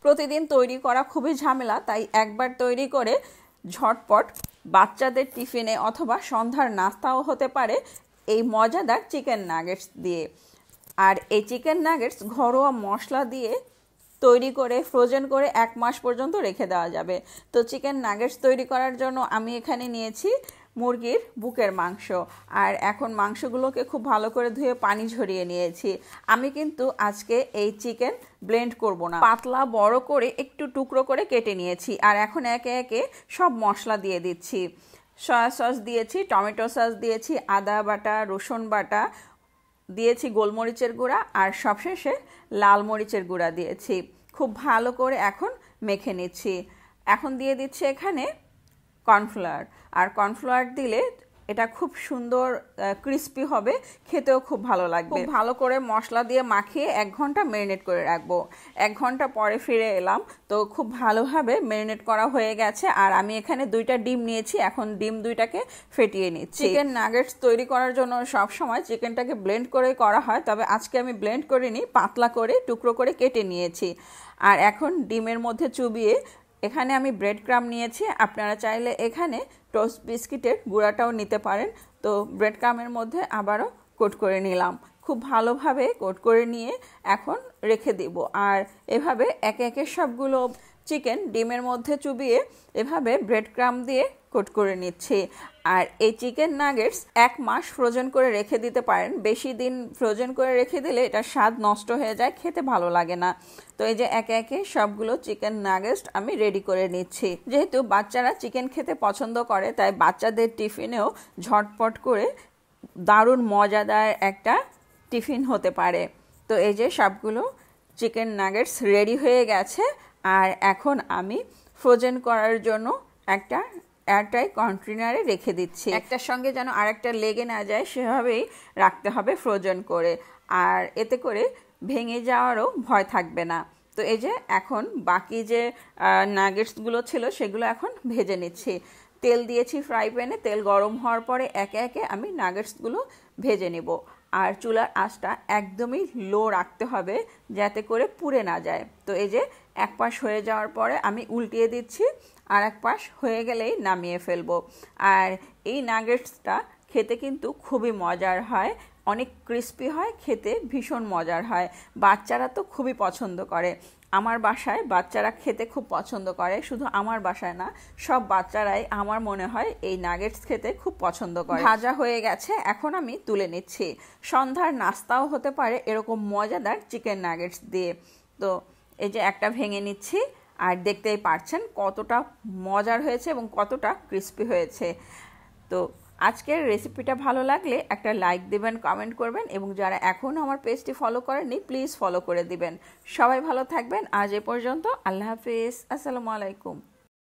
প্রতিদিন তৈরি করা খুবই ঝামেলা, তাই একবার তৈরি করে ঝটপট বাচ্চাদের টিফিনে অথবা সন্ধ্যার নাস্তাও হতে পারে এই মজাদার চিকেন নাগেটস দিয়ে। আর এই চিকেন নাগেটস ঘরোয়া মশলা দিয়ে তৈরি করে ফ্রোজেন করে 1 মাস পর্যন্ত রেখে দেওয়া যাবে। তো চিকেন নাগেটস তৈরি করার জন্য আমি এখানে নিয়েছি মুরগির বুকের মাংস, আর এখন মাংসগুলোকে খুব ভালো করে ধুয়ে পানি ঝরিয়ে নিয়েছি। আমি কিন্তু আজকে এই চিকেন ব্লেন্ড করব না, পাতলা বড় করে একটু টুকরো করে কেটে নিয়েছি। আর এখন একে একে সব মশলা দিয়ে দিচ্ছি। সয়া সস দিয়েছি, টমেটো সস দিয়েছি, আদা বাটা, রসুন বাটা দিয়েছি, গোলমরিচের গুঁড়া, আর সবশেষে লাল মরিচের গুঁড়া দিয়েছি। খুব ভালো করে এখন মেখে নিচ্ছি। এখন দিয়ে দিচ্ছি এখানে কর্নফ্লাওয়ার, আর কর্নফ্লাওয়ার দিলে এটা খুব সুন্দর ক্রিস্পি হবে, খেতেও খুব ভালো লাগবে। খুব ভালো করে মশলা দিয়ে মাখিয়ে 1 ঘন্টা ম্যারিনেট করে রাখবো। 1 ঘন্টা পরে ফিরে এলাম, তো খুব ভালোভাবে ম্যারিনেট করা হয়ে গেছে। আর আমি এখানে 2টা ডিম নিয়েছি, এখন ডিম 2টাকে ফেটিয়ে নিচ্ছি। চিকেন নাগেটস তৈরি করার জন্য সব সময় চিকেনটাকে ব্লেন্ড করে করা হয়, তবে আজকে আমি ব্লেন্ড করিনি, পাতলা করে টুকরো করে কেটে নিয়েছি। আর এখন ডিমের মধ্যে চুবিয়ে এখানে আমি ব্রেড ক্রাম নিয়েছি। আপনারা চাইলে এখানে টোস্ট বিস্কিটের গুঁড়াটাও নিতে পারেন। তো ব্রেড ক্রামের মধ্যে আবারও কোট করে নিলাম। খুব ভালোভাবে কোট করে নিয়ে এখন রেখে দেব। আর এভাবে একে একে সবগুলো চিকেন ডিমের মধ্যে চুবিয়ে এভাবে ব্রেড ক্রাম দিয়ে কোট করে নিচ্ছি। আর এই চিকেন নাগেটস 1 মাস ফ্রোজেন করে রেখে দিতে পারেন। বেশি দিন ফ্রোজেন করে রেখে দিলে এটা স্বাদ নষ্ট হয়ে যায়, খেতে ভালো লাগে না। তো এই যে একে একে সবগুলো চিকেন নাগেটস আমি রেডি করে নিচ্ছি। যেহেতু বাচ্চারা চিকেন খেতে পছন্দ করে, তাই বাচ্চাদের টিফিনেও ঝটপট করে দারুণ মজাদার একটা টিফিন হতে পারে। তো এই যে সবগুলো চিকেন নাগেটস রেডি হয়ে গেছে। আর এখন আমি ফ্রোজেন করার জন্য একটা এয়ারটাইট কন্টেনারে রেখে দিচ্ছি। একটার সঙ্গে যেন আরেকটা লেগে না যায় সেভাবেই রাখতে হবে ফ্রোজেন করে, আর এতে করে ভেঙে যাওয়ারও ভয় থাকবে না। তো এই যে এখন বাকি যে নাগেটসগুলো ছিল সেগুলো এখন ভেজে নিচ্ছি। তেল দিয়েছি ফ্রাই প্যানে, তেল গরম হওয়ার পরে একে একে আমি নাগেটসগুলো ভেজে নেব। আর চুলার আঁচটা একদমই লো রাখতে হবে যাতে করে পুড়ে না যায়। তো এই যে এক পাশ হয়ে যাওয়ার পরে আমি উল্টিয়ে দিচ্ছি, আর এক পাশ হয়ে গেলেই নামিয়ে ফেলবো। আর এই নাগেটসটা খেতে কিন্তু খুবই মজার হয়, অনেক ক্রিস্পি হয়, খেতে ভীষণ মজার হয়। বাচ্চারা তো খুবই পছন্দ করে। আমার বাসায় বাচ্চারা খেতে খুব পছন্দ করে, শুধু আমার বাসায় না, সব বাচ্চারাই আমার মনে হয় এই নাগেটস খেতে খুব পছন্দ করে। ভাজা হয়ে গেছে, এখন আমি তুলে নিচ্ছি। সন্ধ্যার নাস্তাও হতে পারে এরকম মজাদার চিকেন নাগেটস দিয়ে। তো এই যে একটা ভেঙে নিচ্ছি, আর দেখতেই পারছেন কতটা মজার হয়েছে এবং কতটা ক্রিস্পি হয়েছে। তো আজকের রেসিপিটা ভালো লাগলে একটা লাইক দিবেন, কমেন্ট করবেন, এবং যারা এখনও আমার পেজটি ফলো করেননি প্লিজ ফলো করে দিবেন। সবাই ভালো থাকবেন। আজ এ পর্যন্ত, আল্লাহ হাফিজ, আসসালামু আলাইকুম।